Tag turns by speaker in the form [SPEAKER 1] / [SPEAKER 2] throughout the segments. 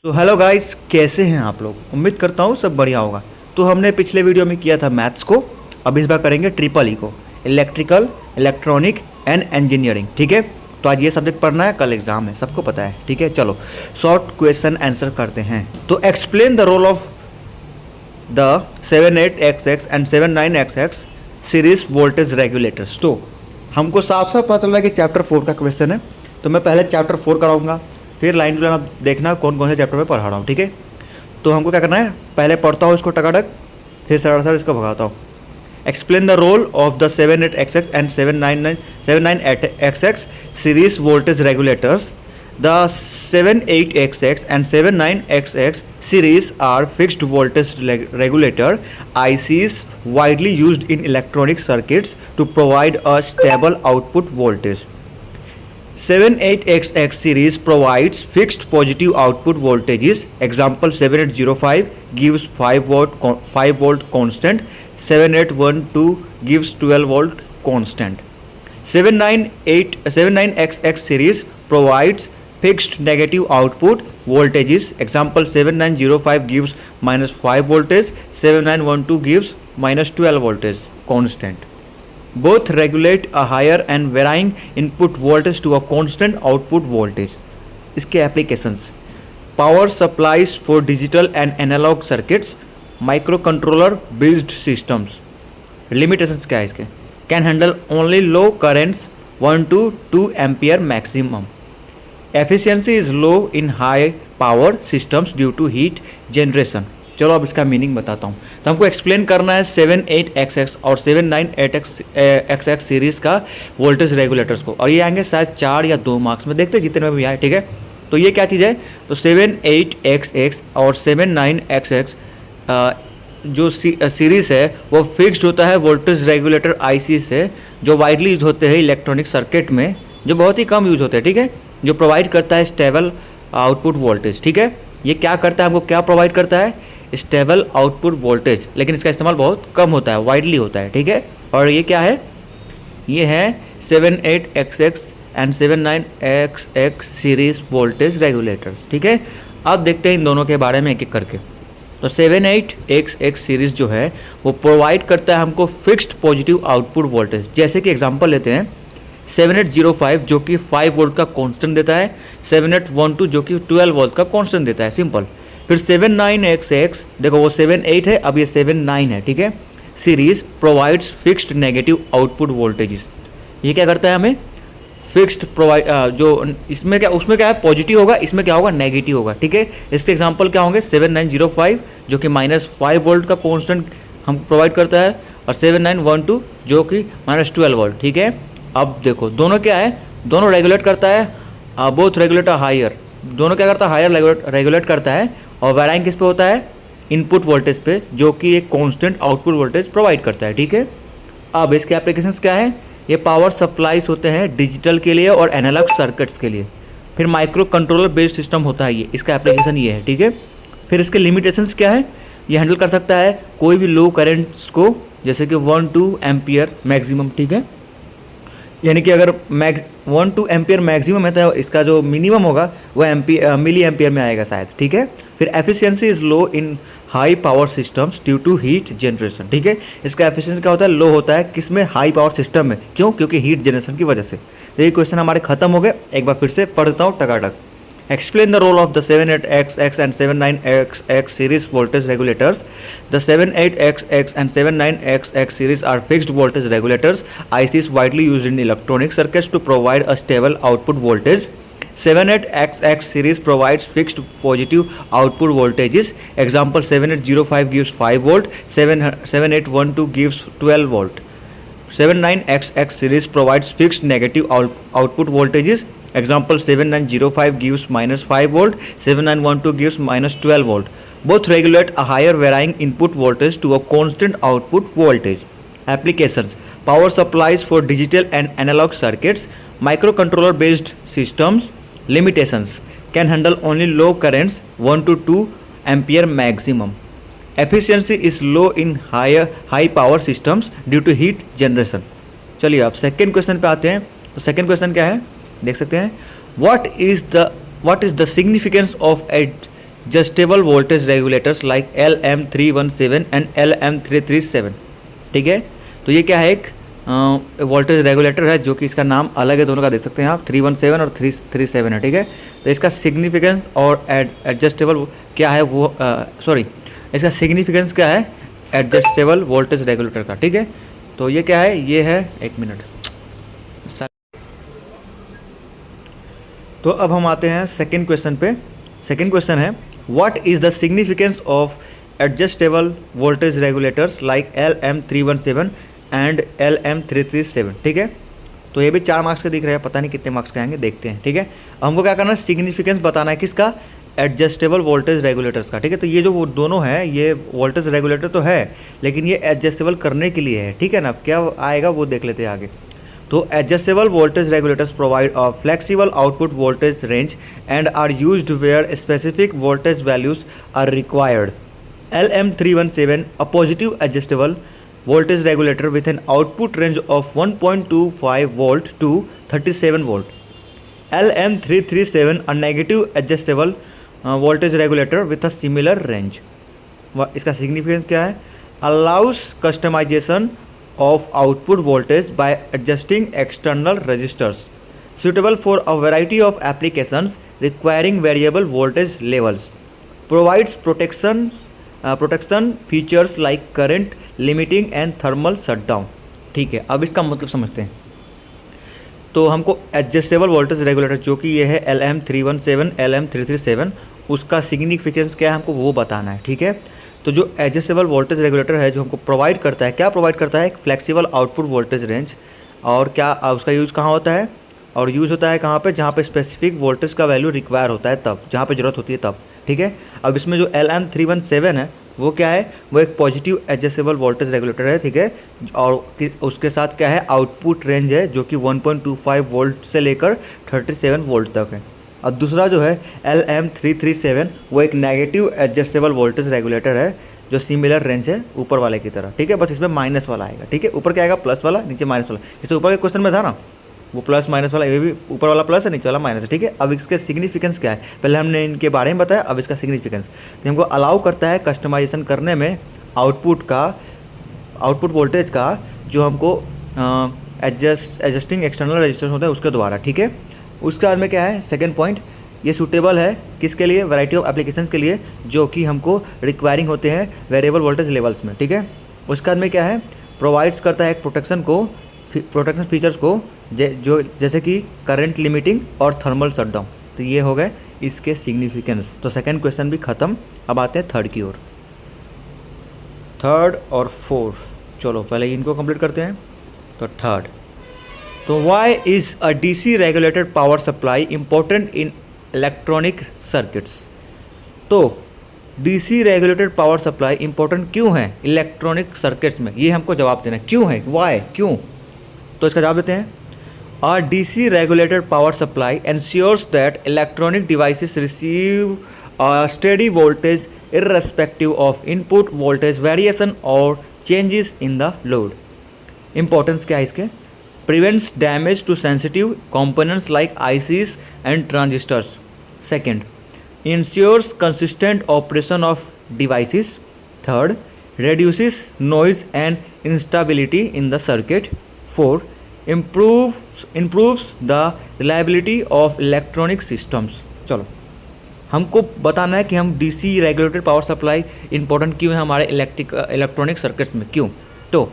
[SPEAKER 1] तो hello guys, कैसे हैं आप लोग। उम्मीद करता हूँ सब बढ़िया होगा। तो हमने पिछले वीडियो में किया था मैथ्स को, अब इस बार करेंगे ट्रिपल ई को, इलेक्ट्रिकल, इलेक्ट्रॉनिक एंड इंजीनियरिंग। ठीक है, तो आज ये सब्जेक्ट पढ़ना है, कल एग्जाम है, सबको पता है। ठीक है, चलो शॉर्ट क्वेश्चन आंसर करते हैं। तो explain the role of the 78XX and 79XX series voltage regulators. तो हमको साफ साफ पता चल रहा है कि चैप्टर 4 का क्वेश्चन है, तो मैं पहले चैप्टर 4 कराऊंगा, फिर लाइन टू लाइन आप देखना कौन कौन से चैप्टर में पढ़ा रहा हूँ। ठीक है, तो हमको क्या करना है, पहले पढ़ता हूँ इसको टकाटक, फिर सर इसको भगाता हूँ। Explain the role of the 78XX and 79XX series voltage regulators. The 78XX and 79XX series are fixed voltage regulator ICs widely used in electronic circuits to provide a stable output voltage. 78XX series provides fixed positive output voltages. Example 7805 gives 5 volt constant. 7812 gives 12 volt constant. 79XX series provides fixed negative output voltages. Example 7905 gives -5 voltage, 7912 gives -12 voltage constant. Both regulate a higher and varying input voltage to a constant output voltage. इसके applications: power supplies for digital and analog circuits, microcontroller based systems. Limitations क्या है इसके? Can handle only low currents 1 to 2 ampere maximum. Efficiency is low in high power systems due to heat generation. चलो अब इसका meaning बताता हूँ। तो हमको एक्सप्लेन करना है 78XX और 79XX सीरीज़ का वोल्टेज रेगुलेटर्स को, और ये आएंगे शायद 4 या 2 मार्क्स में, देखते हैं जितने में भी आए। ठीक है, तो ये क्या चीज़ है, तो 78XX और 79XX जो सीरीज़ है वो फिक्स्ड होता है वोल्टेज रेगुलेटर IC से, जो वाइडली यूज होते हैं इलेक्ट्रॉनिक सर्किट में, जो बहुत ही कम यूज होते हैं। ठीक है, जो प्रोवाइड करता है स्टेबल आउटपुट वोल्टेज। ठीक है, ये क्या करता है, हमको क्या प्रोवाइड करता है, स्टेबल आउटपुट वोल्टेज, लेकिन इसका इस्तेमाल बहुत कम होता है, वाइडली होता है। ठीक है, और ये क्या है, ये है 78XX and 79XX series voltage regulators. ठीक है, अब देखते हैं इन दोनों के बारे में एक एक करके। तो 78XX सीरीज़ जो है वो प्रोवाइड करता है हमको फिक्स्ड पॉजिटिव आउटपुट वोल्टेज। जैसे कि एग्जांपल लेते हैं 7805 जो कि 5 वोल्ट का कांस्टेंट देता है, 7812 जो कि 12 वोल्ट का कांस्टेंट देता है, सिंपल। फिर 79XX देखो वो 78 है, अब ये 79 है। ठीक है, series provides fixed negative output voltages. ये क्या करता है, हमें फिक्स्ड प्रोवाइड, जो इसमें क्या, उसमें क्या है पॉजिटिव होगा, इसमें क्या होगा नेगेटिव होगा। ठीक है, इसके एग्जांपल क्या होंगे, 7905 जो कि -5 वोल्ट का कांस्टेंट हम प्रोवाइड करता है, और 7912 जो कि -12 वोल्ट। ठीक है, अब देखो दोनों क्या है, दोनों रेगुलेट करता है, बोथ रेगुलेटर हायर, दोनों क्या करता है, हायर रेगुलेट करता है, और वैराइंग किस पे होता है, इनपुट वोल्टेज पे, जो कि एक कांस्टेंट आउटपुट वोल्टेज प्रोवाइड करता है। ठीक है, अब इसके एप्लीकेशंस क्या है, ये पावर सप्लाईज होते हैं डिजिटल के लिए और एनालॉग सर्किट्स के लिए। फिर माइक्रो कंट्रोलर बेस्ड सिस्टम होता है, ये इसका एप्लीकेशन ये है। ठीक है, फिर इसके लिमिटेशंस क्या है, ये हैंडल कर सकता है कोई भी लो करेंट्स को, जैसे कि 1-2 एम्पियर मैक्सिमम। ठीक है, यानी कि अगर 1-2 एम्पियर मैक्सिमम है तो इसका जो मिनिमम होगा वो मिली एम्पियर में आएगा शायद। ठीक है, फिर efficiency is low in high power systems due to heat generation. ठीक है, इसका एफिशिएंसी क्या होता है, लो होता है, किसमें, हाई पावर सिस्टम में। क्यों, क्योंकि हीट जनरेशन की वजह से। तो ये क्वेश्चन हमारे खत्म हो गए, एक बार फिर से पढ़ देता हूँ टकाटक। Explain the role of the 78XX and 79XX series voltage regulators. The 78XX and 79XX series are fixed voltage regulators. ICs widely used in electronic circuits to provide a stable output voltage. 78XX series provides fixed positive output voltages. Example 7805 gives 5 volt, 7812 gives 12 volt. 79XX series provides fixed negative output voltages. Example 7905 gives -5 volt, 7912 gives -12 volt. Both regulate a higher varying input voltage to a constant output voltage. Applications: power supplies for digital and analog circuits, microcontroller based systems. Limitations: can handle only low currents 1 to 2 ampere maximum. Efficiency is low in high power systems due to heat generation. चलिए अब second question पे आते हैं। तो second question क्या है, देख सकते हैं, what is the significance of A adjustable voltage regulators like LM317 and LM337। ठीक है, तो ये क्या है, एक वोल्टेज रेगुलेटर है जो कि इसका नाम अलग है, दोनों का देख सकते हैं आप, 317 और 337 है। ठीक है, तो इसका सिग्निफिकेंस और एडजस्टेबल क्या है वो इसका सिग्निफिकेंस क्या है एडजस्टेबल वोल्टेज रेगुलेटर का। ठीक है, तो ये क्या है, ये है, एक मिनट। तो अब हम आते हैं सेकेंड क्वेश्चन पे। सेकेंड क्वेश्चन है what is the significance of adjustable voltage regulators like LM317 and LM337। ठीक है, तो ये भी 4 मार्क्स के दिख रहे हैं, पता नहीं कितने मार्क्स के आएंगे, देखते हैं। ठीक है, हमको क्या करना है, सिग्निफिकेंस बताना है किसका, एडजस्टेबल वोल्टेज रेगुलेटर्स का। ठीक है, तो ये जो वो दोनों हैं, ये वोल्टेज रेगुलेटर तो है लेकिन ये एडजस्टेबल करने के लिए है। ठीक है ना, क्या आएगा वो देख लेते हैं आगे। तो adjustable voltage regulators provide a flexible output voltage range and are used where specific voltage values are required. LM317 a positive adjustable voltage regulator with an output range of 1.25 volt to 37 volt. LM337 a negative adjustable voltage regulator with a similar range. इसका significance क्या है, allows customization of output voltage by adjusting external resistors suitable for a variety of applications requiring variable voltage levels, provides protection features like current limiting and thermal shutdown. ठीक है, अब इसका मतलब समझते हैं। तो हमको एडजस्टेबल वोल्टेज रेगुलेटर जो कि ये है LM317 LM337, उसका सिग्निफिकेंस क्या है हमको वो बताना है। ठीक है, तो जो एडजस्टेबल वोल्टेज रेगुलेटर है जो हमको प्रोवाइड करता है, क्या प्रोवाइड करता है, एक फ्लेक्सिबल आउटपुट वोल्टेज रेंज। और क्या उसका यूज़ कहाँ होता है, और यूज़ होता है कहाँ पे, जहाँ पे स्पेसिफिक वोल्टेज का वैल्यू रिक्वायर होता है, तब जहाँ पे ज़रूरत होती है तब। ठीक है, अब इसमें जो LM317 है वो क्या है, वो एक पॉजिटिव एडजस्टेबल वोल्टेज रेगुलेटर है। ठीक है, और उसके साथ क्या है, आउटपुट रेंज है जो कि 1.25 वोल्ट से लेकर 37 वोल्ट तक है। अब दूसरा जो है LM337 वो एक नेगेटिव एडजस्टेबल वोल्टेज रेगुलेटर है जो सिमिलर रेंज है ऊपर वाले की तरह। ठीक है, बस इसमें माइनस वाला आएगा। ठीक है, ऊपर क्या आएगा, प्लस वाला, नीचे माइनस वाला, जैसे ऊपर के क्वेश्चन में था ना, वो प्लस माइनस वाला, ये भी ऊपर वाला प्लस है, नीचे वाला माइनस है। ठीक है, अब इसके सिग्निफिकेंस क्या है, पहले हमने इनके बारे में बताया, अब इसका सिग्निफिकेंस। तो हमको अलाउ करता है कस्टमाइजेशन करने में आउटपुट वोल्टेज का, जो हमको एडजस्टिंग एक्सटर्नल रजिस्टर्स होता है उसके द्वारा। ठीक है, उसके बाद में क्या है, सेकेंड पॉइंट, ये सूटेबल है किसके लिए, वैरायटी ऑफ एप्लीकेशंस के लिए जो कि हमको रिक्वायरिंग होते हैं वेरिएबल वोल्टेज लेवल्स में। ठीक है, उसके बाद में क्या है, प्रोवाइड्स करता है एक प्रोटेक्शन फीचर्स को जो जैसे कि करंट लिमिटिंग और थर्मल शटडाउन। तो ये हो गए इसके सिग्निफिकेंस। तो सेकंड क्वेश्चन भी ख़त्म। अब आते हैं थर्ड की ओर, थर्ड और फोर्थ। चलो पहले इनको कंप्लीट करते हैं। तो थर्ड, तो why is a DC regulated power supply important in electronic circuits. तो DC regulated power supply important क्यों है इलेक्ट्रॉनिक सर्किट्स में, ये हमको जवाब देना है, क्यों है, वाई, क्यों। तो इसका जवाब देते हैं, a DC regulated power supply ensures that electronic devices receive a steady voltage irrespective of input voltage variation or changes in the load. Importance क्या है इसके, prevents damage to sensitive components like ICs and transistors. Second, ensures consistent operation of devices. Third, reduces noise and instability in the circuit. Fourth, improves the reliability of electronic systems. चलो हमको बताना है कि हम DC regulated power supply important क्यों है हमारे electronic circuits में, क्यों। तो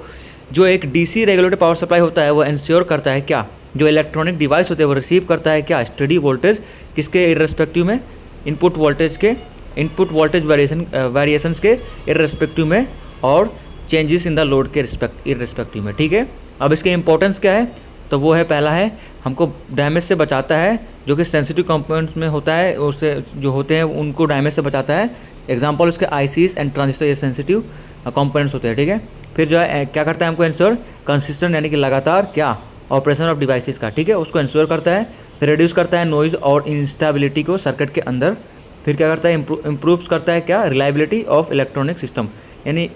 [SPEAKER 1] जो एक DC रेगुलेटेड पावर सप्लाई होता है वो इंश्योर करता है क्या, जो इलेक्ट्रॉनिक डिवाइस होते हैं वो रिसीव करता है क्या, स्टडी वोल्टेज किसके इररेस्पेक्टिव में, इनपुट वोल्टेज वेरिएशंस के इररेस्पेक्टिव में, और चेंजेस इन द लोड के इररेस्पेक्टिव में। ठीक है, अब इसके इंपॉर्टेंस क्या है, तो वो है, पहला है हमको डैमेज से बचाता है, जो कि सेंसिटिव कंपोनेंट्स में होता है, उससे जो होते हैं उनको डैमेज से बचाता है। एग्जांपल उसके ICs एंड ट्रांजिस्टर, ये सेंसिटिव कंपोनेंट्स होते हैं। ठीक है, फिर जो है क्या करता है हमको इंश्योर, कंसिस्टेंट यानी कि लगातार क्या, ऑपरेशन ऑफ डिवाइसेस का। ठीक है, उसको इंश्योर करता है। फिर रिड्यूस करता है नॉइज़ और इंस्टेबिलिटी को सर्किट के अंदर। फिर क्या करता है, इम्प्रूव्स करता है क्या, रिलायबिलिटी ऑफ इलेक्ट्रॉनिक सिस्टम, यानी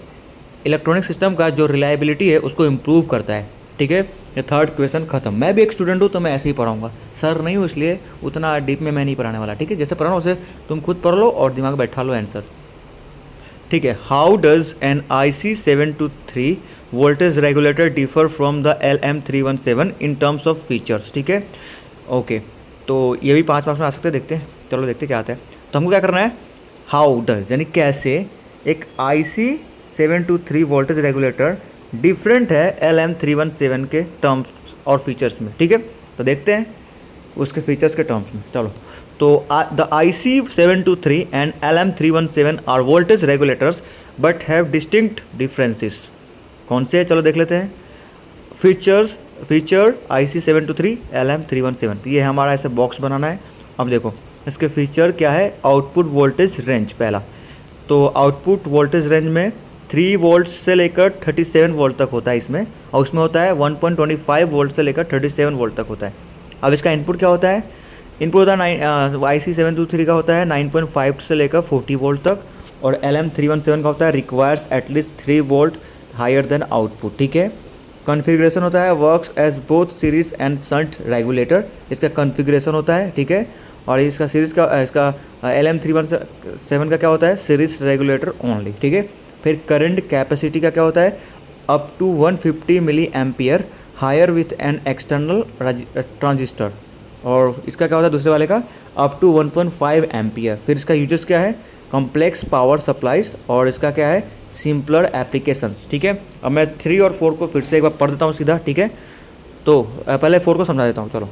[SPEAKER 1] इलेक्ट्रॉनिक सिस्टम का जो रिलायबिलिटी है उसको इम्प्रूव करता है। ठीक है, ये थर्ड क्वेश्चन खत्म। मैं भी एक स्टूडेंट हूँ तो मैं ऐसे ही पढ़ाऊंगा, सर नहीं हूँ इसलिए उतना डीप में मैं नहीं पढ़ाने वाला, ठीक है। जैसे पढ़ा उसे तुम खुद पढ़ लो और दिमाग में बैठा लो आंसर, ठीक है। How does an IC723 voltage regulator differ from the LM317 in terms of features, ठीक है। ओके, तो ये भी 5 मार्क्स में आ सकते हैं, देखते हैं, चलो देखते क्या आता है। तो हमको क्या करना है, हाउ डज यानी कैसे एक IC723 वोल्टेज रेगुलेटर डिफरेंट है LM317 के टर्म्स और फीचर्स में, ठीक है। तो देखते हैं उसके फीचर्स के टर्म्स में, चलो। तो the IC723 and LM317 are voltage regulators but have distinct differences. कौन से है, चलो देख लेते हैं। फीचर IC723 LM317, ये हमारा ऐसे बॉक्स बनाना है। अब देखो इसके फीचर क्या है, आउटपुट वोल्टेज रेंज पहला, तो आउटपुट वोल्टेज रेंज में 3 वोल्ट से लेकर 37 वोल्ट तक होता है इसमें, और उसमें होता है 1.25 वोल्ट से लेकर 37 वोल्ट तक होता है। अब इसका इनपुट क्या होता है, इनपुट होता है IC723 का होता है 9.5 से लेकर 40 वोल्ट तक, और LM317 का होता है requires at least 3 volt higher than output, ठीक है। कॉन्फ़िगरेशन होता है works as both series and shunt regulator, इसका कॉन्फ़िगरेशन होता है, ठीक है। और इसका सीरीज का इसका LM317 का क्या होता है, सीरीज रेगुलेटर ओनली, ठीक है। फिर करंट कैपेसिटी का क्या होता है, up to 150 milliampere higher with an external transistor, और इसका क्या होता है दूसरे वाले का, अप टू 1.5 एम्पियर। फिर इसका यूजेस क्या है, कॉम्प्लेक्स पावर सप्लाईज, और इसका क्या है, सिंपलर एप्लीकेशंस, ठीक है। अब मैं 3 और 4 को फिर से एक बार पढ़ देता हूँ सीधा, ठीक है। तो पहले 4 को समझा देता हूँ, चलो।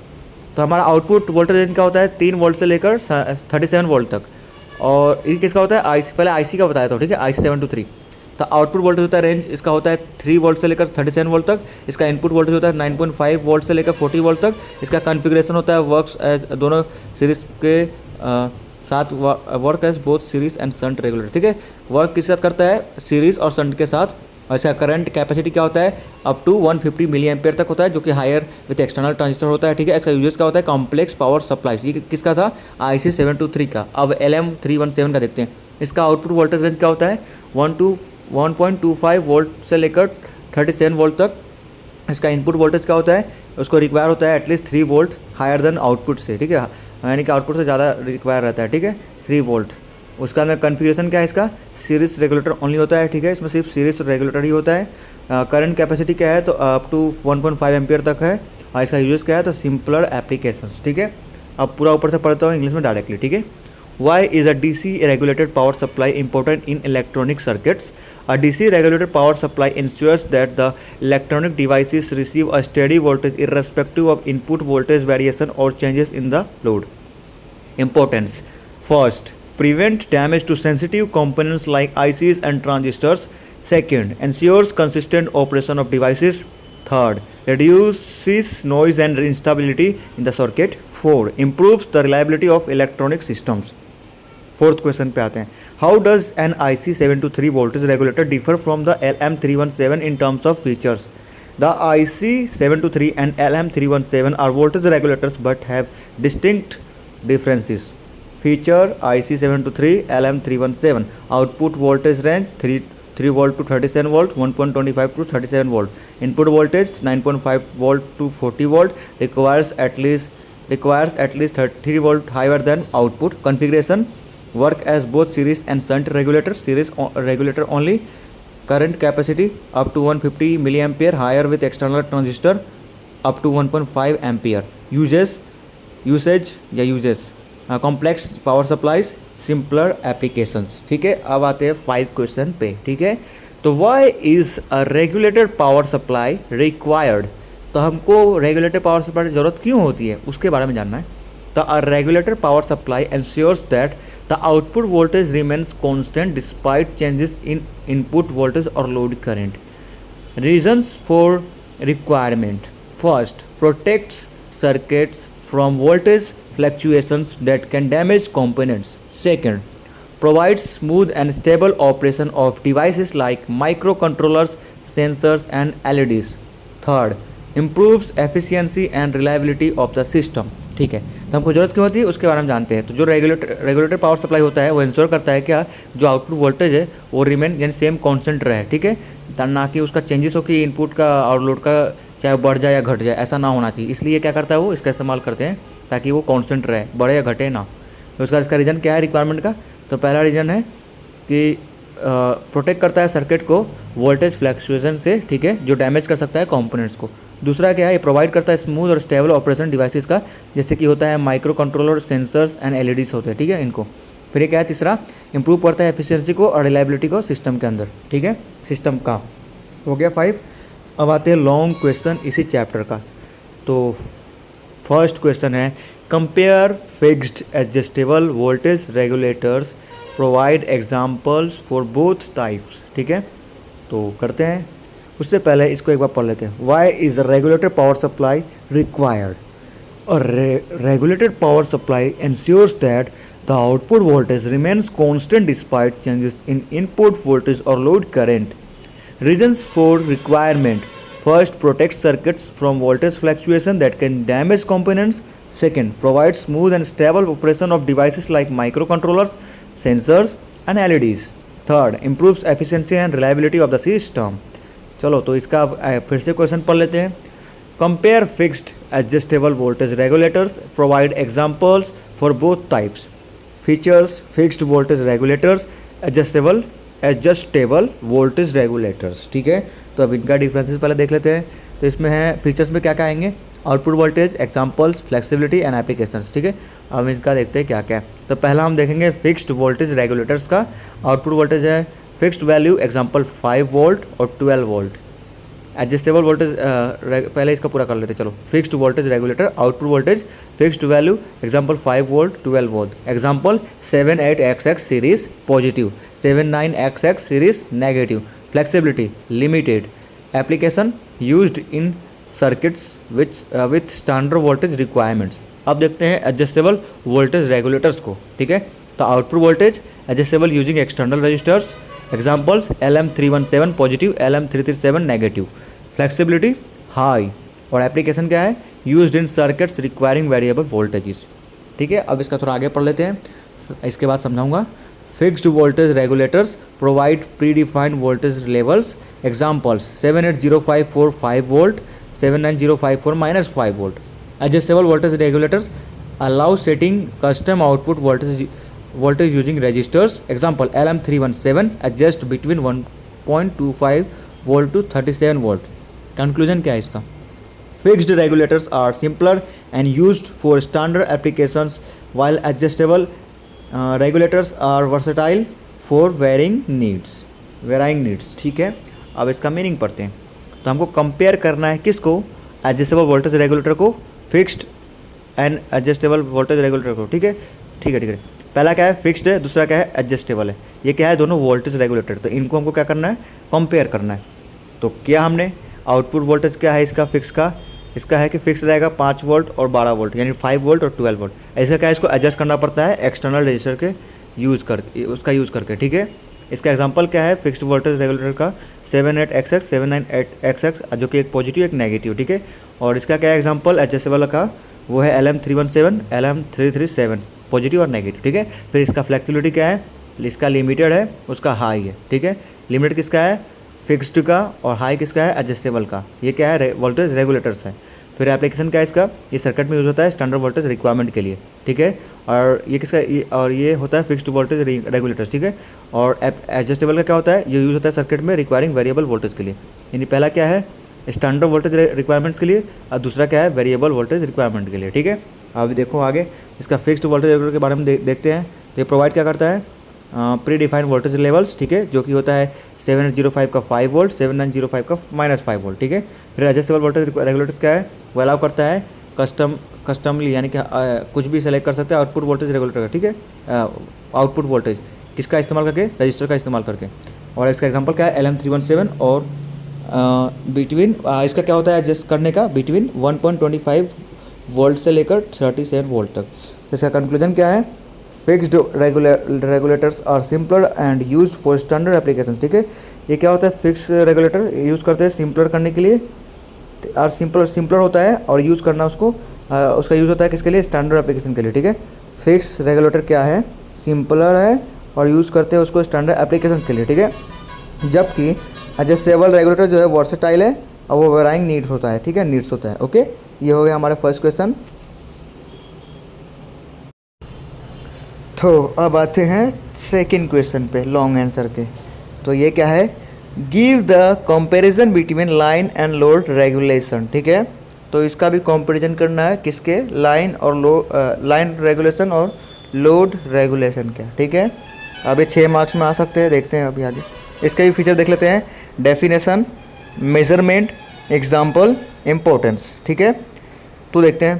[SPEAKER 1] तो हमारा आउटपुट वोल्टेज रेंज क्या होता है, 3 वोल्ट से लेकर 37 वोल्ट तक, और ये किसका होता है, पहले IC का बताया था, ठीक है, IC723। तो आउटपुट वोल्टेज होता है रेंज, इसका होता है 3 वोल्ट से लेकर 37 वोल्ट तक। इसका इनपुट वोल्टेज होता है 9.5 वोल्ट से लेकर 40 वोल्ट तक। इसका कॉन्फ़िगरेशन होता है वर्क्स एज, दोनों सीरीज के साथ work as both series and shunt regulator, ठीक है। वर्क किसके साथ करता है, सीरीज और शंट के साथ। और इसका करंट कैपेसिटी क्या होता है, अप टू 150 मिली एम्पियर तक होता है, जो कि हायर विथ एक्सटर्नल ट्रांजिस्टर होता है, ठीक है। इसका यूजेस क्या होता है, कॉम्प्लेक्स पावर सप्लाईज, ये किसका था, IC723 का। अब LM317 का देखते हैं। इसका आउटपुट वोल्टेज रेंज क्या होता है, 1.25 वोल्ट से लेकर 37 वोल्ट तक। इसका इनपुट वोल्टेज क्या होता है, उसको रिक्वायर होता है at least 3 volt higher than output से, ठीक है, यानी कि आउटपुट से ज़्यादा रिक्वायर रहता है, ठीक है, 3 वोल्ट। उसका में कॉन्फ़िगरेशन क्या है, इसका सीरीज रेगुलेटर ओनली होता है, ठीक है, इसमें सिर्फ सीरीज रेगुलेटर ही होता है। करंट कैपेसिटी क्या है, तो अप टू 1.5 एम्पियर तक है, और इसका यूजेस क्या है, तो सिंपलर एप्लीकेशंस, ठीक है। अब पूरा ऊपर से पढ़ता हूँ इंग्लिश में डायरेक्टली, ठीक है। Why is a DC regulated power supply important in electronic circuits? A DC regulated power supply ensures that the electronic devices receive a steady voltage irrespective of input voltage variation or changes in the load. Importance: first, prevent damage to sensitive components like ICs and transistors. Second, ensures consistent operation of devices. Third, reduces noise and instability in the circuit. 4, improves the reliability of electronic systems. Fourth question पे आते हैं। How does an IC723 voltage regulator differ from the LM317 in terms of features? The IC723 and LM317 are voltage regulators but have distinct differences. Feature IC723 LM317, output voltage range 3 volt to 37 volt, 1.25 to 37 volt, input voltage 9.5 volt to 40 volt, requires at least 30 volt higher than output. Configuration work as both series and shunt regulator, series regulator only. Current capacity up to 150 milliampere higher with external transistor up to 1.5 ampere. Usage complex power supplies, simpler applications, ठीक है। अब आते हैं 5 question पे, ठीक है। तो why is a regulated power supply required? तो हमको रेगुलेटेड पावर सप्लाई की ज़रूरत क्यों होती है उसके बारे में जानना है। तो a regulated power supply ensures that the output voltage remains constant despite changes in input voltage or load current. Reasons for requirement: first, protects circuits from voltage fluctuations that can damage components. Second, provides smooth and stable operation of devices like microcontrollers, sensors and LEDs. Third, improves efficiency and reliability of the system. ठीक है, तो हमको जरूरत क्यों होती है उसके बारे में जानते हैं। तो जो रेगुलेटर पावर सप्लाई होता है वो इंश्योर करता है क्या, जो आउटपुट वोल्टेज है वो रिमेन यानी सेम कांस्टेंट रहे, ठीक है, ना कि उसका चेंजेस हो कि इनपुट का और लोड का चाहे वो बढ़ जाए या घट जाए, ऐसा ना होना चाहिए। इसलिए क्या करता है वो, इसका इस्तेमाल करते हैं ताकि वो कांस्टेंट रहे, बढ़े या घटे ना। तो इसका रीज़न क्या है रिक्वायरमेंट का? तो पहला रीज़न है कि प्रोटेक्ट करता है सर्किट को वोल्टेज फ्लक्चुएशन से, ठीक है, जो डैमेज कर सकता है कंपोनेंट्स को। दूसरा क्या है, ये प्रोवाइड करता है स्मूथ और स्टेबल ऑपरेशन डिवाइसेस का, जैसे कि होता है micro controller, sensors and LEDs होते हैं, ठीक है, इनको। फिर ये क्या है तीसरा, इंप्रूव करता है एफिशिएंसी को और रिलायबिलिटी को सिस्टम के अंदर, ठीक है, सिस्टम का। हो गया 5। अब आते हैं लॉन्ग क्वेश्चन इसी चैप्टर का। तो फर्स्ट क्वेश्चन है, compare fixed adjustable voltage regulators, provide examples for both types, ठीक है। तो करते हैं, उससे पहले इसको एक बार पढ़ लेते हैं। Why is a regulated power supply required? A regulated power supply ensures that the output voltage remains constant despite changes in input voltage or load current. Reasons for requirement: first, protects circuits from voltage fluctuation that can damage components. Second, provides smooth and stable operation of devices like microcontrollers, sensors, and LEDs. Third, improves efficiency and reliability of the system. चलो तो इसका फिर से question पढ़ लेते हैं। Compare fixed adjustable voltage regulators, provide examples for both types. Features: fixed voltage regulators, adjustable voltage regulators, ठीक है। तो अब इनका डिफरेंसेस पहले देख लेते हैं। तो इसमें है फीचर्स में क्या क्या आएंगे, output voltage, examples, flexibility and applications, ठीक है। अब इसका देखते हैं क्या क्या है। तो पहला हम देखेंगे फिक्स्ड वोल्टेज रेगुलेटर्स का। आउटपुट वोल्टेज है फिक्स्ड वैल्यू, एग्जांपल 5 वोल्ट और 12 वोल्ट। एडजस्टेबल वोल्टेज, पहले इसका पूरा कर लेते हैं। चलो, fixed voltage regulator, output voltage fixed value, example 5 volt 12 volt. Example 78XX series positive, 79XX series negative. Flexibility limited. Application used in circuits with standard voltage requirements. अब देखते हैं एडजस्टेबल वोल्टेज रेगुलेटर्स को, ठीक है। तो output voltage adjustable using external resistors, examples LM317 positive, LM337 negative. Flexibility high. और application क्या है, used in circuits requiring variable voltages, ठीक है। अब इसका थोड़ा आगे पढ़ लेते हैं, इसके बाद समझाऊंगा। Fixed voltage regulators provide pre defined voltage levels, examples 78054 5 volt, 79054 -5 volt. Adjustable voltage regulators allow setting custom output voltage using registers, example LM317 adjust between 1.25 volt to 37 volt. Conclusion क्या है इसका, fixed regulators are simpler and used for standard applications while adjustable regulators are versatile for varying needs, ठीक है। अब इसका meaning पढ़ते हैं। तो हमको कंपेयर करना है किसको, एडजस्टेबल वोल्टेज रेगुलेटर को fixed and adjustable voltage regulator को, ठीक है। पहला क्या है फिक्स्ड है, दूसरा क्या है एडजस्टेबल है। ये क्या है, दोनों वोल्टेज रेगुलेटर। तो इनको हमको क्या करना है, कंपेयर करना है। तो क्या हमने आउटपुट वोल्टेज क्या है इसका फिक्स का, इसका है कि फिक्स रहेगा 5 वोल्ट और 12 वोल्ट, यानी 5 वोल्ट और 12 वोल्ट। ऐसा क्या है, इसको एडजस्ट करना पड़ता है एक्सटर्नल रजिस्टर के यूज़ करके, ठीक है। इसका एग्जांपल क्या है फिक्स्ड वोल्टेज रेगुलेटर का, 78XX 79XX, जो कि एक पॉजिटिव एक नेगेटिव, ठीक है। और इसका क्या है एग्जांपल एडजस्टेबल का, वो है LM317 LM337 पॉजिटिव और नेगेटिव, ठीक है। फिर इसका फ्लेक्सिबिलिटी क्या है, इसका लिमिटेड है, उसका हाई है, ठीक है। लिमिटेड किसका है, फिक्स्ड का, और हाई किसका है, एडजस्टेबल का। ये क्या है, वोल्टेज रेगुलेटर्स है। फिर एप्लीकेशन क्या है इसका, ये सर्किट में यूज़ होता है स्टैंडर्ड वोल्टेज रिक्वायरमेंट के लिए, ठीक है। और ये किसका, और ये होता है फिक्स्ड वोल्टेज रेगुलेटर्स, ठीक है। और एडजस्टेबल का क्या होता है, ये यूज़ होता है सर्किट में रिक्वायरिंग वेरिएबल वोल्टेज के लिए। यानी पहला क्या है स्टैंडर्ड वोल्टेज रिक्वायरमेंट्स के लिए, और दूसरा क्या है वेरिएबल वोल्टेज रिक्वायरमेंट के लिए, ठीक है। अब देखो आगे इसका फिक्स्ड वोल्टेज रेगुलेटर के बारे में देखते हैं। तो ये प्रोवाइड क्या करता है, प्री डिफाइंड वोल्टेज लेवल्स, ठीक है, जो कि होता है 7805 का 5 वोल्ट, 7905 का -5 वोल्ट, ठीक है। फिर एडजस्टेबल वोल्टेज रेगुलेटर्स क्या है, वो अलाउ करता है कस्टमली, यानी कि कुछ भी सेलेक्ट कर सकते हैं आउटपुट वोल्टेज रेगुलेटर का, ठीक है। आउटपुट वोल्टेज किसका इस्तेमाल करके, रजिस्टर का इस्तेमाल करके। और इसका एग्जांपल क्या है, LM317 और बिटवीन इसका क्या होता है एडजस्ट करने का, बिटवीन 1.25 वोल्ट से लेकर 37 वोल्ट तक। तो इसका कंक्लूजन क्या है, fixed regulators are simpler and used for standard applications, ठीक है। ये क्या होता है, फिक्स रेगुलेटर यूज़ करते हैं सिंपलर करने के लिए, और सिंपलर होता है, और यूज़ करना उसका यूज़ होता है किसके लिए, स्टैंडर्ड एप्लीकेशन के लिए, ठीक है। फिक्स रेगुलेटर क्या है, सिंपलर है, और यूज़ करते हैं उसको स्टैंडर्ड एप्लीकेशंस के लिए, ठीक है। जबकि एडजस्टेबल रेगुलेटर जो है वर्सेटाइल है, और वो वेराइंग नीड्स होता है, ठीक है, नीड्स होता है। ओके, ये हो गया हमारा फर्स्ट क्वेश्चन। तो अब आते हैं सेकंड क्वेश्चन पे, लॉन्ग आंसर के। तो ये क्या है, give the comparison between line and load regulation, ठीक है। तो इसका भी कंपैरिजन करना है, किसके, लाइन और लाइन रेगुलेशन और लोड रेगुलेशन का, ठीक है। अब ये 6 मार्क्स में आ सकते हैं, देखते हैं अभी आगे। इसके भी फीचर देख लेते हैं, डेफिनेशन, मेजरमेंट, एग्जाम्पल, इम्पोर्टेंस, ठीक है। तो देखते हैं,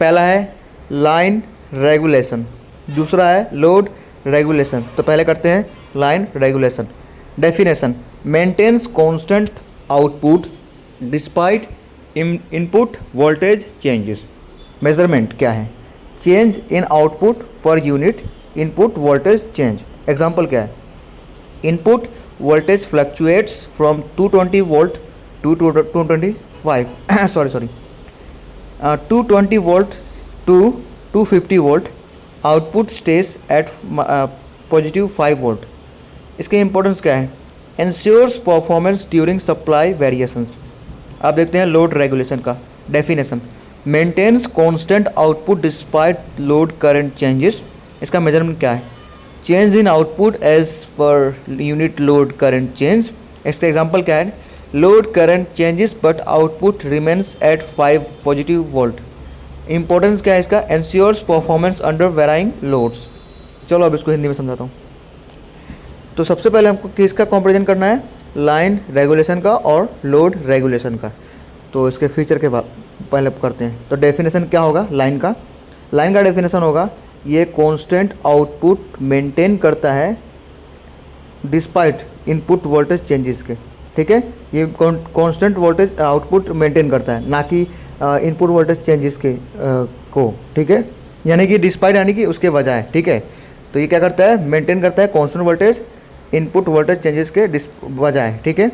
[SPEAKER 1] पहला है लाइन रेगुलेशन, दूसरा है लोड रेगुलेशन। तो पहले करते हैं line regulation. Definition, maintains constant output despite input voltage changes. Measurement क्या है, change in output per unit input voltage change. Example क्या है, input voltage fluctuates from 220 volt to 225 sorry 220 volt to 250 volt, output stays at positive 5 volt. इसके importance क्या है, ensures performance during supply variations. आप देखते हैं लोड रेगुलेशन का definition, maintains constant output despite load current changes. इसका measurement क्या है, change in output as per unit load current change. इसका एग्जांपल क्या है, load current changes but output remains at 5 positive volt. Importance क्या है इसका, ensures performance under varying loads. चलो अब इसको हिंदी में समझाता हूँ। तो सबसे पहले हमको किसका कंपैरिजन करना है, लाइन रेगुलेशन का और लोड रेगुलेशन का। तो इसके फीचर के बाद पहले करते हैं। तो डेफिनेशन क्या होगा लाइन का, लाइन का डेफिनेशन होगा, ये कांस्टेंट आउटपुट मेंटेन करता है डिस्पाइट इनपुट वोल्टेज चेंजेस के, ठीक है। ये कांस्टेंट वोल्टेज आउटपुट मेंटेन करता है, ना कि इनपुट वोल्टेज चेंजेस के को, ठीक है, यानी कि डिस्पाइट यानी कि उसके बजाय, ठीक है। तो ये क्या करता है, मेंटेन करता है constant voltage input voltage changes के बजाय, ठीक है।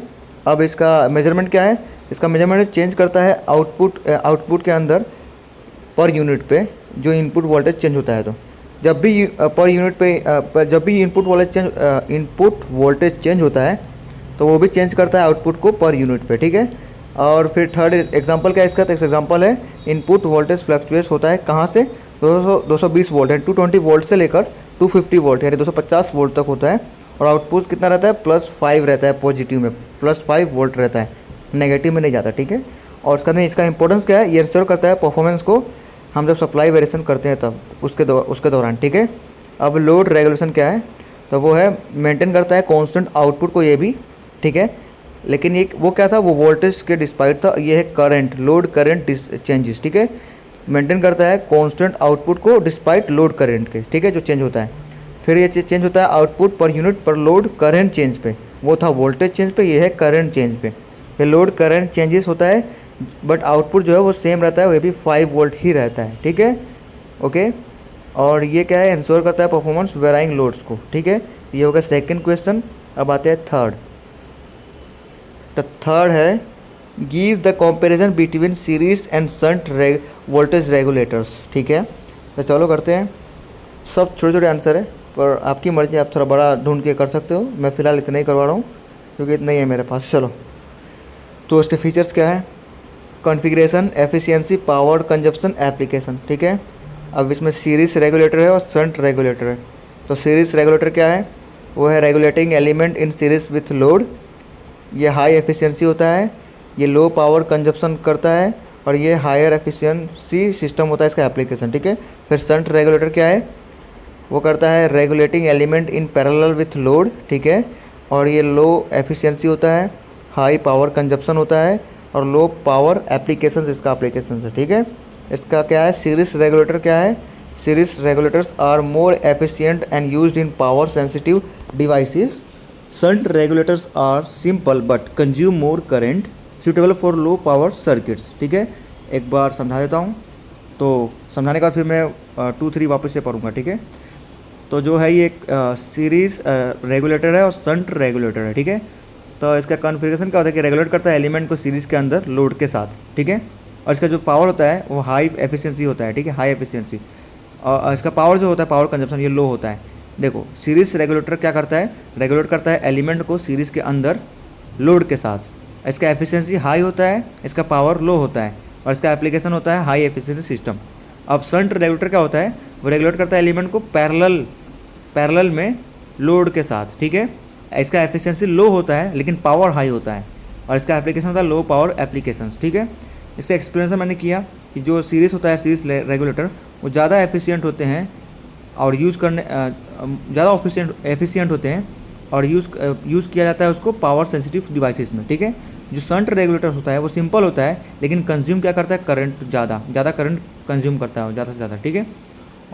[SPEAKER 1] अब इसका मेजरमेंट क्या है, इसका मेजरमेंट चेंज करता है आउटपुट के अंदर पर यूनिट पे जो इनपुट वोल्टेज चेंज होता है। तो जब भी पर यूनिट पे जब भी इनपुट वोल्टेज चेंज होता है तो वो भी चेंज करता है आउटपुट को पर यूनिट पे, ठीक है। और फिर थर्ड एग्जांपल क्या है इसका, तो एग्जांपल है इनपुट वोल्टेज फ्लक्चुएट होता है कहाँ से, 220 वोल्ट है, 220 वोल्ट से लेकर 250 वोल्ट यानी 250 वोल्ट तक होता है। और आउटपुट कितना रहता है, +5 रहता है, पॉजिटिव में +5 वोल्ट रहता है, नेगेटिव में नहीं जाता, ठीक है। और इसका इंपॉर्टेंस क्या है, ये इंश्योर करता है परफॉर्मेंस को हम जब सप्लाई वेरिएशन करते हैं तब उसके दौरान, ठीक है। अब लोड रेगुलेशन क्या है, तो वो है मेंटेन करता है कांस्टेंट आउटपुट को, ये भी, ठीक है। लेकिन ये वो क्या था, वो वोल्टेज के डिस्पाइट था, ये है करंट, लोड करंट चेंजेस, ठीक है। मेंटेन करता है कांस्टेंट आउटपुट को डिस्पाइट लोड करंट के, ठीक है, जो चेंज होता है। फिर ये चेंज होता है आउटपुट पर यूनिट पर लोड करंट चेंज पे, वो था वोल्टेज चेंज पे, ये है करंट चेंज पे। फिर लोड करंट चेंजेस होता है बट आउटपुट जो है वो सेम रहता है, वो भी 5 वोल्ट ही रहता है, ठीक है, ओके। और ये क्या है, इंश्योर करता है परफॉर्मेंस वेराइंग लोड्स को, ठीक है। ये होगा सेकंड क्वेश्चन। अब आते हैं थर्ड। तो थर्ड है, give the comparison between series and shunt voltage regulators, ठीक है। तो चलो करते हैं, सब छोटे छोटे आंसर है पर आपकी मर्जी, आप थोड़ा बड़ा ढूंढ के कर सकते हो, मैं फ़िलहाल इतना ही करवा रहा हूँ क्योंकि इतना ही है मेरे पास। चलो, तो इसके फीचर्स क्या है, configuration, efficiency, power consumption, application, ठीक है। अब इसमें सीरीज रेगुलेटर है और शंट रेगुलेटर है। तो सीरीज रेगुलेटर क्या है, वो है regulating element in series with load, ये हाई एफिशिएंसी होता है, ये लो पावर कंजप्शन करता है और ये हायर एफिशिएंसी सिस्टम होता है इसका एप्लीकेशन, ठीक है। फिर शंट रेगुलेटर क्या है, वो करता है regulating element in parallel with load, ठीक है। और ये लो एफिशिएंसी होता है, हाई पावर कंजप्शन होता है और लो पावर एप्लीकेशन इसका एप्लीकेशन है, ठीक है। इसका क्या है, सीरीज रेगुलेटर क्या है, series regulators are more efficient and used in power sensitive devices. Shunt regulators are simple but consume more current, suitable for low power circuits, ठीक है। एक बार समझा देता हूँ, तो समझाने के बाद फिर मैं 2-3 वापस से पढ़ूँगा, ठीक है। तो जो है ये एक सीरीज रेगुलेटर है और शंट रेगुलेटर है, ठीक है। तो इसका कॉन्फ़िगरेशन क्या होता है कि रेगुलेट करता है एलिमेंट को सीरीज़ के अंदर लोड के साथ, ठीक है। और इसका जो पावर होता है वो हाई एफिशिएंसी होता है, ठीक है, हाई एफिशिएंसी। और इसका पावर जो होता है, पावर कंजप्शन, ये लो होता है। देखो, सीरीज रेगुलेटर क्या करता है, रेगुलेट करता है एलिमेंट को सीरीज़ के अंदर लोड के साथ। इसका एफिशिएंसी हाई होता है, इसका पावर लो होता है, और इसका एप्लीकेशन होता है हाई एफिशिएंसी सिस्टम। अब शंट रेगुलेटर क्या होता है, वो रेगुलेट करता है एलिमेंट को पैरेलल में लोड के साथ, ठीक है। इसका एफिशिएंसी लो होता है लेकिन पावर हाई होता है, और इसका एप्लीकेशन होता है लो पावर एप्लीकेशंस, ठीक है। इसका एक्सप्लेनेशन मैंने किया कि जो सीरीज होता है, सीरीज रेगुलेटर, वो ज़्यादा एफिशिएंट होते हैं और यूज़ करने ज़्यादा एफिशिएंट होते हैं, और यूज़ किया जाता है उसको पावर सेंसिटिव डिवाइसेस में, ठीक है। जो शंट रेगुलेटर होता है वो सिंपल होता है लेकिन कंज्यूम क्या करता है, करंट ज़्यादा करंट कंज्यूम करता है ज़्यादा से ज़्यादा, ठीक है।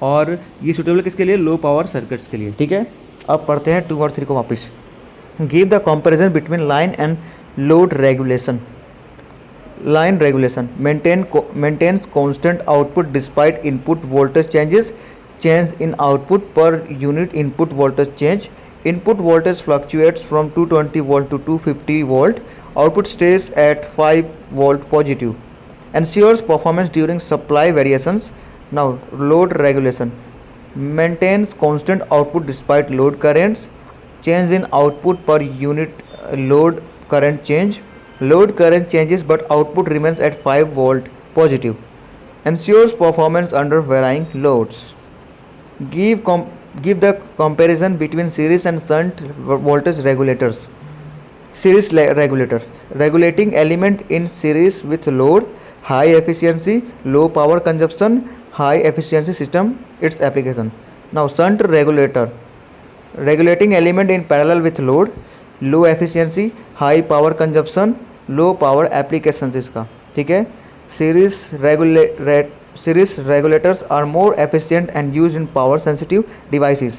[SPEAKER 1] और ये सूटेबल किसके लिए, लो पावर सर्किट्स के लिए, ठीक है। अब पढ़ते हैं 2 और 3 को वापस। Give the comparison between line and load regulation. Line regulation maintains constant output despite input voltage changes. Change in output per unit input voltage change. Input voltage fluctuates from 220 volt to 250 volt. Output stays at 5 volt positive. Ensures performance during supply variations. Now load regulation maintains constant output despite load currents. Change in output per unit load current change. Load current changes but output remains at 5 volt positive. Ensures performance under varying loads. Give the comparison between series and shunt voltage regulators. Series regulator, regulating element in series with load, high efficiency, low power consumption, high efficiency system. Its application. Now shunt regulator, regulating element in parallel with load, low efficiency, high power consumption, low power applications इसका, ठीक है। Series regulators are more efficient and use in power sensitive devices.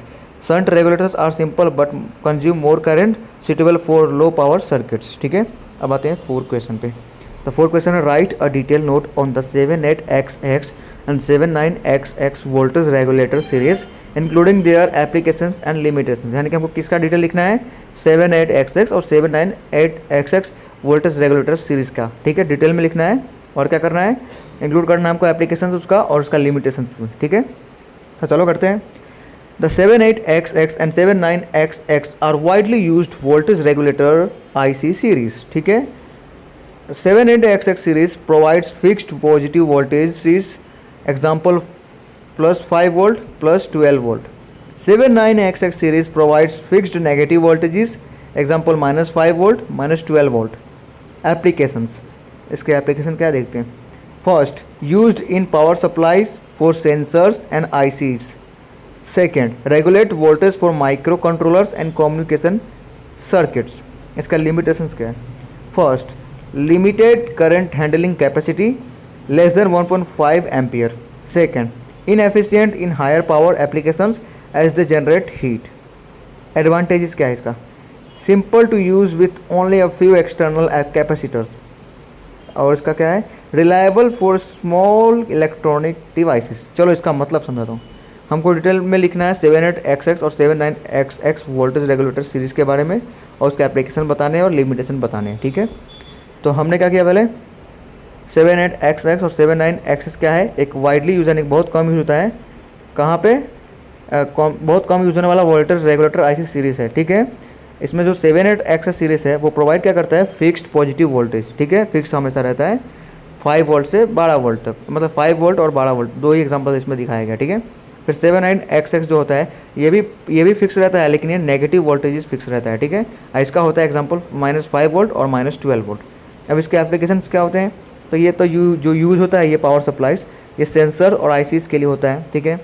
[SPEAKER 1] Shunt regulators are simple but consume more current, suitable for low power circuits, ठीक है। अब आते हैं 4 question पे। The 4 question है write a detail note on the 78XX and 79XX voltage regulator series including their applications and limitations. यानी कि हमको किसका डिटेल लिखना है, 78XX और 798XX वोल्टेज रेगुलेटर सीरीज़ का, ठीक है, डिटेल में लिखना है। और क्या करना है, इंक्लूड करना है हमको एप्लीकेशंस उसका और उसका लिमिटेशंस, ठीक है। तो चलो करते हैं। The 78XX and 79XX are widely used voltage regulator IC series, ठीक है। 78XX series provides fixed positive voltage, example +5 volt +12 volt. 79XX series provides fixed negative voltages, example -5 volt -12 volt. Applications, इसके application क्या देखते हैं। First, used in power supplies for sensors and ICs. Second, regulate voltage for micro controllers and communication circuits. इसका limitations क्या है। First, limited current handling capacity less than 1.5 ampere. Second, inefficient in higher power applications as they generate heat. Advantages क्या है इसका, simple to use with only a few external capacitors. और इसका क्या है, reliable for small electronic devices. चलो इसका मतलब समझाता हूँ। हमको डिटेल में लिखना है 78XX और 79XX वोल्टेज रेगुलेटर सीरीज़ के बारे में, और उसके एप्लीकेशन बताने हैं और लिमिटेशन बताने हैं, ठीक है। तो हमने क्या किया, पहले 78XX और 79XX क्या है, एक वाइडली यूज यानी बहुत कम यूज होता है, कहाँ पे, बहुत कम यूज होने वाला वोल्टेज रेगुलेटर IC सीरीज़ है, ठीक है। इसमें जो 78XX सीरीज़ है वो प्रोवाइड क्या करता है, फिक्स्ड पॉजिटिव वोल्टेज, ठीक है, फिक्स हमेशा रहता है 5 वोल्ट से 12 वोल्ट तक, मतलब 5 वोल्ट और 12 वोल्ट, दो ही एग्जाम्पल इसमें दिखाया गया, ठीक है। फिर 79XX जो होता है ये भी फिक्स रहता है, लेकिन ये नेगेटिव वोल्टेज फिक्स रहता है, ठीक है। इसका होता है एग्जाम्पल -5 वोल्ट और -12 वोल्ट। अब इसके एप्लीकेशन क्या होते हैं, तो ये तो जो यूज़ होता है ये पावर सप्लाईज, ये सेंसर और ICs के लिए होता है, ठीक है।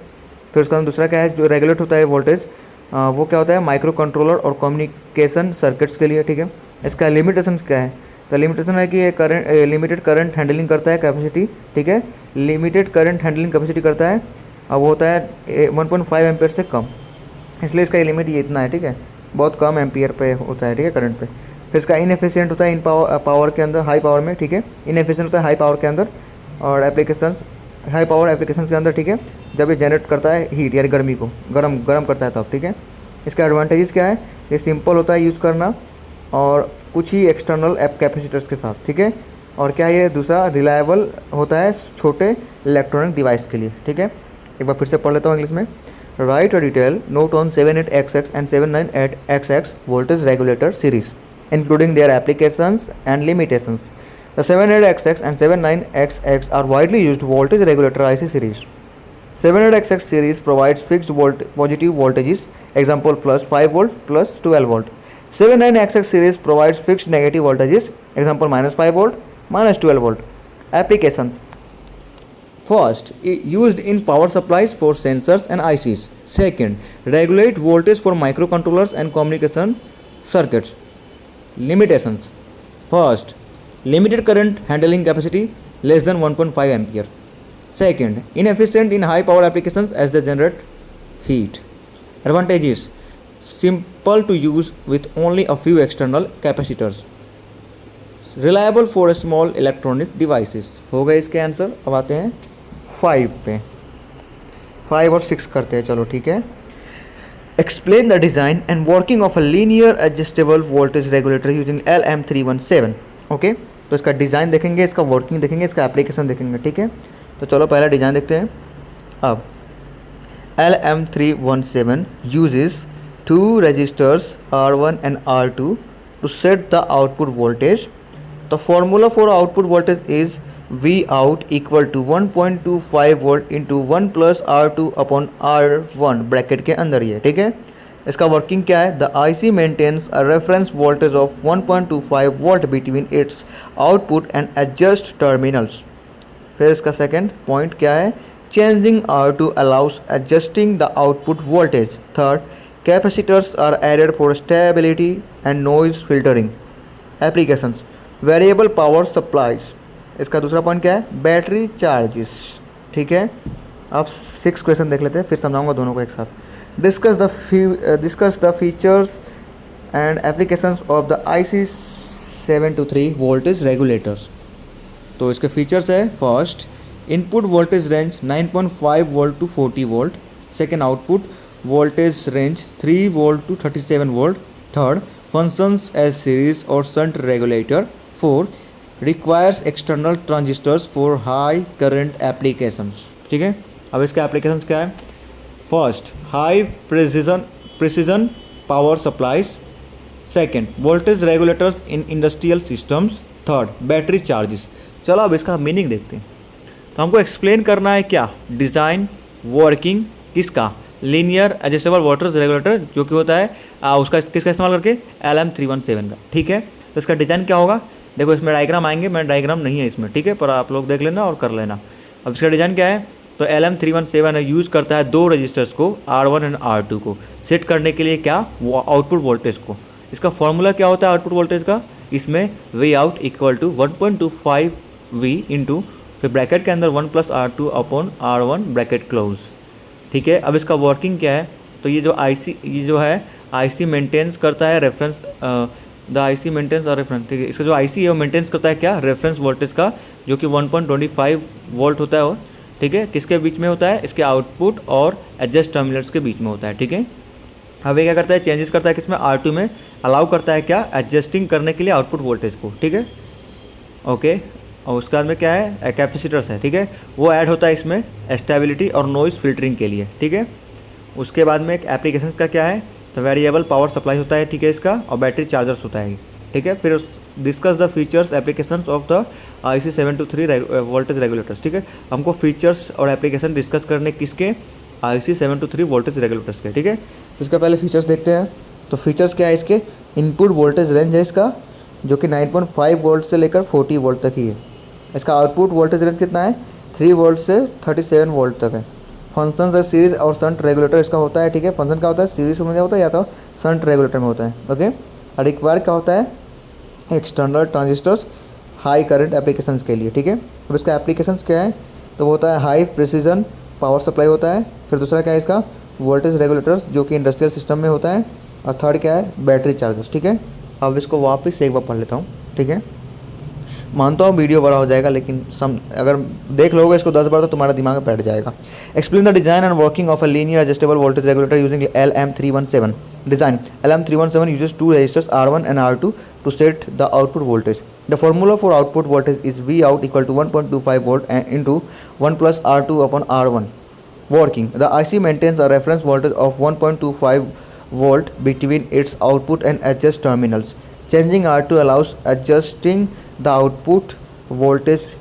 [SPEAKER 1] फिर उसका दूसरा क्या है, जो रेगुलेट होता है वोल्टेज, वो क्या होता है, माइक्रो कंट्रोलर और कम्युनिकेशन सर्किट्स के लिए, ठीक है। इसका लिमिटेशन क्या है, तो लिमिटेशन है कि ये करंट लिमिटेड करंट हैंडलिंग करता है कैपेसिटी, ठीक है, लिमिटेड करंट हैंडलिंग कैपेसिटी करता है, और वो होता है 1.5 एम्पियर से कम, इसलिए इसका लिमिट ये इतना है, ठीक है, बहुत कम एम्पियर पे होता है, ठीक है, करंट पे। फिर इसका इनएफिशिएंट होता है इन पावर के अंदर, हाई पावर में, ठीक है, इनएफिशिएंट होता है हाई पावर के अंदर, और एप्लीकेशंस हाई पावर एप्लीकेशंस के अंदर, ठीक है, जब ये जनरेट करता है हीट यानी गर्मी को, गर्म करता है तब, ठीक है। इसका एडवांटेजेस क्या है, ये सिंपल होता है यूज़ करना और कुछ ही एक्सटर्नल ऐप कैपेसिटर्स के साथ, ठीक है। और क्या ये दूसरा रिलायबल होता है छोटे इलेक्ट्रॉनिक डिवाइस के लिए, ठीक है। एक बार फिर से पढ़ लेता हूँ इंग्लिश में। Right a detail note on 78XX and 79XX voltage regulator series including their applications and limitations. The 700XX and 79XX are widely used voltage regulator IC series. 700XX series provides fixed positive voltages, example plus 5 volt plus 12 volt. 79XX series provides fixed negative voltages, example minus 5 volt minus 12 volt. Applications. First, used in power supplies for sensors and ICs. Second, regulate voltage for microcontrollers and communication circuits. Limitations. First, limited current handling capacity less than 1.5 ampere. Second, inefficient in high power applications as they generate heat. Advantages. Simple to use with only a few external capacitors. Reliable for small electronic devices. हो गए इसके answer. अब आते हैं 5 पे. 5 और 6 करते हैं. चलो ठीक है. Explain the design and working of a linear adjustable voltage regulator using LM317. Okay, तो इसका डिज़ाइन देखेंगे, इसका वर्किंग देखेंगे, इसका एप्लीकेशन देखेंगे. ठीक है, तो चलो पहला डिज़ाइन देखते हैं. अब LM317 uses two resistors R1 and R2 to set the output voltage. The formula for output voltage is V out equal to 1.25 volt into 1 plus R2 upon R1 bracket के अंदर ये. ठीक है, इसका वर्किंग क्या है. The IC maintains a reference voltage of 1.25 volt between its output and adjust terminals. फिर इसका सेकेंड पॉइंट क्या है. Changing R2 allows adjusting the output voltage. Third, capacitors are added for stability and noise filtering. Applications. Variable power supplies. इसका दूसरा point क्या है. Battery chargers. ठीक है, अब 6 क्वेश्चन देख लेते हैं, फिर समझाऊंगा दोनों को एक साथ. Discuss the features and applications of the IC723 voltage regulators. तो इसके फीचर्स है. First, input voltage range 9.5 volt to 40 volt. Second, output voltage range 3 volt to 37 volt. Third, functions as series और shunt regulator. Four, requires external transistors for high current applications. ठीक है, अब इसके applications क्या है. First, high precision power supplies. Second, voltage regulators in industrial systems. Third, battery charges. चलो अब इसका मीनिंग देखते हैं. तो हमको एक्सप्लेन करना है क्या. डिज़ाइन, वर्किंग किसका. लीनियर एडजस्टेबल वोल्टेज रेगुलेटर जो कि होता है उसका किसका इस्तेमाल करके. LM317 का. ठीक है, तो इसका डिज़ाइन क्या होगा. देखो इसमें डायग्राम आएंगे, मैं डायग्राम नहीं है इसमें. ठीक है, पर आप लोग देख लेना और कर लेना. अब इसका डिज़ाइन क्या है. तो LM317 यूज़ करता है 2 रजिस्टर्स को R1 एंड R2 को सेट करने के लिए क्या. वो आउटपुट वोल्टेज को. इसका फॉर्मूला क्या होता है आउटपुट वोल्टेज का. इसमें V out equal to 1.25 V into फिर ब्रैकेट के अंदर 1 plus R2 upon R1 bracket close. ठीक है, अब इसका वर्किंग क्या है. तो ये जो है IC मेंटेन्स करता है रेफरेंस. द IC मेंटेन्स और रेफरेंस. ठीक है, इसका जो IC है वो मेंटेन्स करता है क्या. रेफरेंस वोल्टेज का जो कि 1.25 वोल्ट होता है वो. ठीक है, किसके बीच में होता है. इसके आउटपुट और एडजस्ट टर्मिनल्स के बीच में होता है. ठीक है, अब ये क्या करता है. चेंजेस करता है किसमें. R2 में अलाउ करता है क्या. एडजस्टिंग करने के लिए आउटपुट वोल्टेज को. ठीक है, ओके. और उसके बाद में क्या है. कैपेसिटर्स है. ठीक है, वो ऐड होता है इसमें स्टेबिलिटी और नॉइज फिल्टरिंग के लिए. ठीक है, उसके बाद में एक एप्लीकेशंस का क्या है. तो वेरिएबल पावर सप्लाई होता है. ठीक है, इसका और बैटरी चार्जर्स होता है. ठीक है, फिर discuss the features applications of the IC723 voltage regulators. ठीक है, हमको फीचर्स और एप्लीकेशन डिस्कस करने किसके. IC723 वोल्टेज रेगुलेटर्स के. ठीक है, तो इसका पहले फीचर्स देखते हैं. तो फीचर्स क्या है इसके. इनपुट वोल्टेज रेंज है इसका जो कि 9.5 वोल्ट से लेकर 40 वोल्ट तक ही है. इसका आउटपुट वोल्टेज रेंज कितना है. 3 वोल्ट से 37 वोल्ट तक है. फंक्शंस है सीरीज और शंट रेगुलेटर इसका होता है. ठीक है, फंक्शन का होता है सीरीज में होता है या तो शंट रेगुलेटर में होता है. ओके, और रिक्वायर क्या होता है. External transistors high current applications के लिए. ठीक है, अब इसका एप्लीकेशंस क्या है. तो वो होता है हाई प्रिसीजन पावर सप्लाई होता है. फिर दूसरा क्या है इसका वोल्टेज रेगुलेटर्स जो कि इंडस्ट्रियल सिस्टम में होता है. और थर्ड क्या है बैटरी चार्जर्स. ठीक है, अब इसको वापस से एक बार पढ़ लेता हूँ. ठीक है, मानता हूँ वीडियो बड़ा हो जाएगा लेकिन अगर देख लोगे इसको 10 बार तो तुम्हारा दिमाग में बैठ जाएगा. Explain the design and working of a linear adjustable voltage regulator using LM317. Design. LM317 uses 2 resistors R1 and R2 to set the output voltage. The formula for output voltage is V out equal to 1.25 volt into 1 plus R2 upon R1. Working. The IC maintains a reference voltage of 1.25 volt between its output and adjust terminals. Changing R2 allows adjusting the output voltage.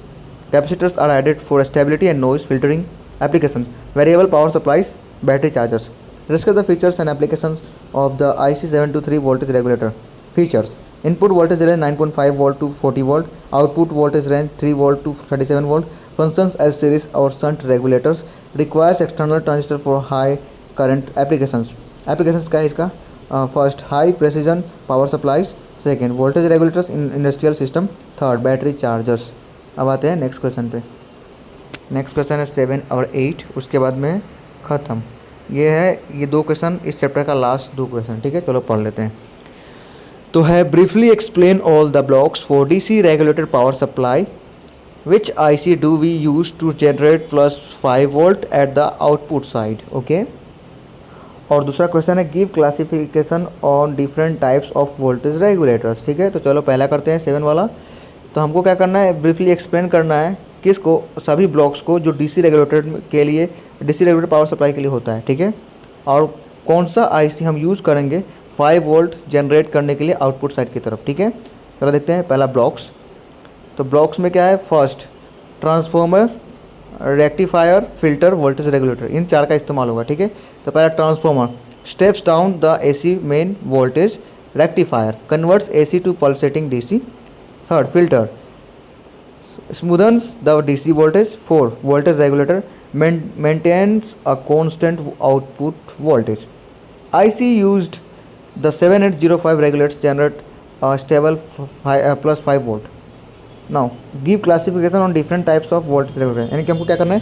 [SPEAKER 1] Capacitors are added for stability and noise filtering applications. Variable power supplies, battery chargers. Discuss the features and applications of the IC723 voltage regulator. Features: input voltage range 9.5 volt to 40 volt, output voltage range 3 volt to 37 volt. Functions as series or shunt regulators. Requires external transistor for high current applications. Applications क्या है इसका? First high precision power supplies, second voltage regulators in industrial system, third battery chargers. अब आते हैं next question पे। Next question है 7 और 8, उसके बाद में ख़त्म। ये दो क्वेश्चन इस चैप्टर का लास्ट दो क्वेश्चन, ठीक है। चलो पढ़ लेते हैं। तो है briefly explain all the blocks for DC regulated power supply which IC do we use to generate +5 volt at the output side, okay. और दूसरा क्वेश्चन है give classification on different types of voltage regulators, ठीक है। तो चलो पहला करते हैं 7 वाला। तो हमको क्या करना है, ब्रीफली एक्सप्लेन करना है किसको, सभी ब्लॉक्स को जो डीसी रेगुलेटर के लिए, डीसी रेगुलेटर पावर सप्लाई के लिए होता है, ठीक है। और कौन सा IC हम यूज़ करेंगे 5 वोल्ट जनरेट करने के लिए आउटपुट साइड की तरफ, ठीक है। चलो देखते हैं पहला ब्लॉक्स। तो ब्लॉक्स में क्या है, first transformer, rectifier, filter, voltage regulator, इन चार का इस्तेमाल होगा, ठीक है। तो पहला transformer steps down the AC main voltage, rectifier converts AC to pulsating DC, third filter smoothens the DC voltage, 4 voltage regulator maintains a constant output voltage. IC used the 7805 regulates generate a stable +5 volt. Now give classification on different types of voltage regulator, यानी कि हमको क्या करना है,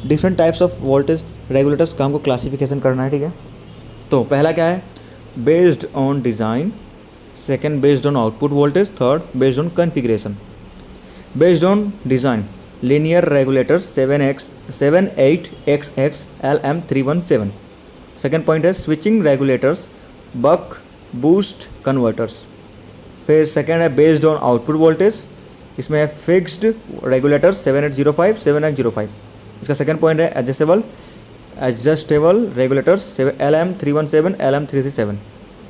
[SPEAKER 1] different types of voltage regulators का हमको classification करना है, ठीक है। तो पहला क्या है, based on design, second based on output voltage, third based on configuration. Based on design linear regulators 78XX LM317। Second point है switching regulators, buck boost converters. फिर सेकेंड है बेस्ड ऑन आउटपुट वोल्टेज, इसमें है fixed regulators 7805 7905। इसका second point है adjustable regulators LM317 LM337।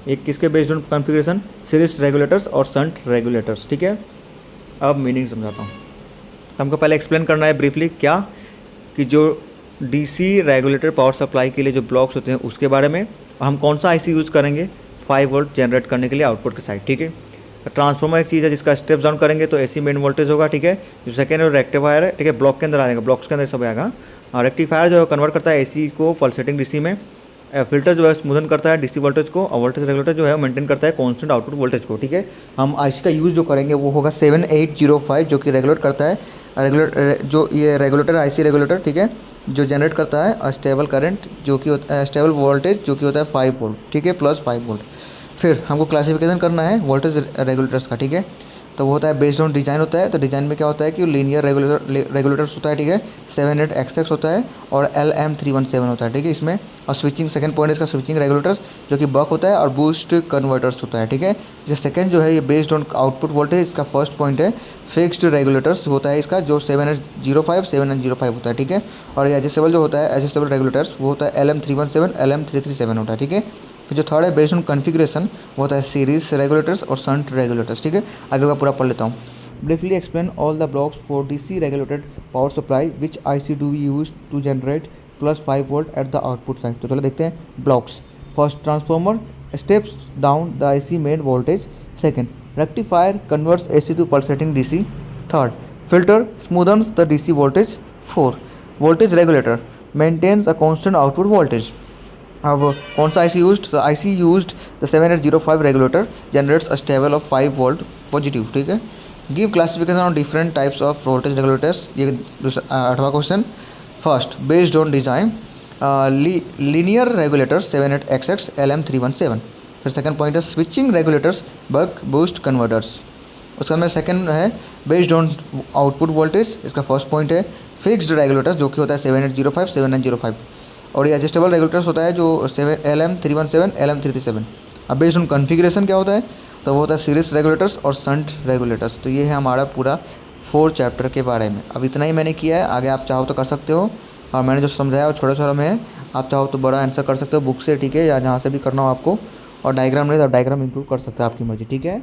[SPEAKER 1] एक किसके based on configuration, series regulators और शंट रेगुलेटर्स, ठीक है। अब मीनिंग समझाता हूँ। तो हमको पहले एक्सप्लेन करना है ब्रीफली क्या, कि जो डीसी रेगुलेटर पावर सप्लाई के लिए जो ब्लॉक्स होते हैं उसके बारे में, हम कौन सा IC यूज़ करेंगे 5 वोल्ट जनरेट करने के लिए आउटपुट के साइड, ठीक है। ट्रांसफॉर्मर एक चीज़ है जिसका स्टेप डाउन करेंगे तो AC मेन वोल्टेज होगा, ठीक है। जो सेकेंड है रेक्टिफायर है, ठीक है, ब्लॉक के अंदर आ जाएगा, ब्लॉक्स के अंदर सब आएगा। और रेक्टिफायर जो है कन्वर्ट करता है AC को पल्सेटिंग DC में। फिल्टर जो है स्मूदन करता है DC वोल्टेज को, और वोल्टेज रेगुलेटर जो है मेंटेन करता है कांस्टेंट आउटपुट वोल्टेज को, ठीक है। हम IC का यूज़ जो करेंगे वो होगा 7805, जो कि रेगुलेट करता है जो ये रेगुलेटर IC रेगुलेटर, ठीक है, जो जनरेट करता है स्टेबल करंट जो कि स्टेबल वोल्टेज जो कि होता है 5 वोल्ट, ठीक है, +5 वोल्ट। फिर हमको क्लासिफिकेशन करना है वोल्टेज रेगुलेटर्स का, ठीक है। तो वो होता है बेस्ड ऑन डिज़ाइन होता है। तो डिज़ाइन में क्या होता है कि लीनियर रेगुलेटर्स होता है, ठीक है, 78XX होता है और LM317 होता है, ठीक है, इसमें। और स्विचिंग सेकंड पॉइंट है इसका स्विचिंग रेगुलेटर्स, जो कि बक होता है, और बूस्ट कन्वर्टर्स होता है, ठीक है। जैसे सेकंड जो है ये बेस्ड ऑन आउटपुट वोल्टेज, इसका फर्स्ट पॉइंट है फिक्स्ड रेगुलेटर्स होता है इसका, जो 7805 7905 होता है, ठीक है। और ये एडजस्टेबल जो होता है एडजस्टेबल रेगुलेटर्स वो होता है LM317 LM337 होता है, ठीक है। फिर जो थर्ड है बेस्ड ऑन कॉन्फ़िगरेशन वो होता है सीरीज रेगुलेटर्स और शंट रेगुलेटर्स, ठीक है। अभी का पूरा पढ़ लेता हूँ। Briefly explain all the blocks for DC regulated power supply which IC do we use to generate +5 volt at the output side. तो चलो देखते हैं blocks. First transformer steps down the IC main voltage, second rectifier converts AC to pulsating DC, third filter smoothens the DC voltage, fourth voltage regulator maintains a constant output voltage. अब कौन सा IC used, तो IC used the 7805 regulator generates a stable of 5 volt positive, ठीक है। Give classification on different types of voltage regulators, ये आठवां क्वेश्चन। First based on design linear regulators 78XX LM317। फिर सेकंड पॉइंट है switching regulators buck boost converters. उसके अंदर second है बेस्ड ऑन आउटपुट वोल्टेज, इसका फर्स्ट पॉइंट है फिक्स्ड रेगुलेटर्स जो कि होता है 7805 7905। और ये एडजस्टेबल रेगुलेटर्स होता है जो LM317 LM337। अब बेस्ड ऑन कॉन्फ़िगरेशन क्या होता है, तो वो होता है सीरीज रेगुलेटर्स और शंट रेगुलेटर्स। तो ये है हमारा पूरा 4 चैप्टर के बारे में। अब इतना ही मैंने किया है, आगे आप चाहो तो कर सकते हो। और मैंने जो समझाया वो छोटा छोटा में है, आप चाहो तो बड़ा आंसर कर सकते हो बुक से, ठीक है, या जहाँ से भी करना हो आपको। और डायग्राम नहीं तो डायग्राम इंक्लूड कर सकते हो, आपकी मर्जी, ठीक है।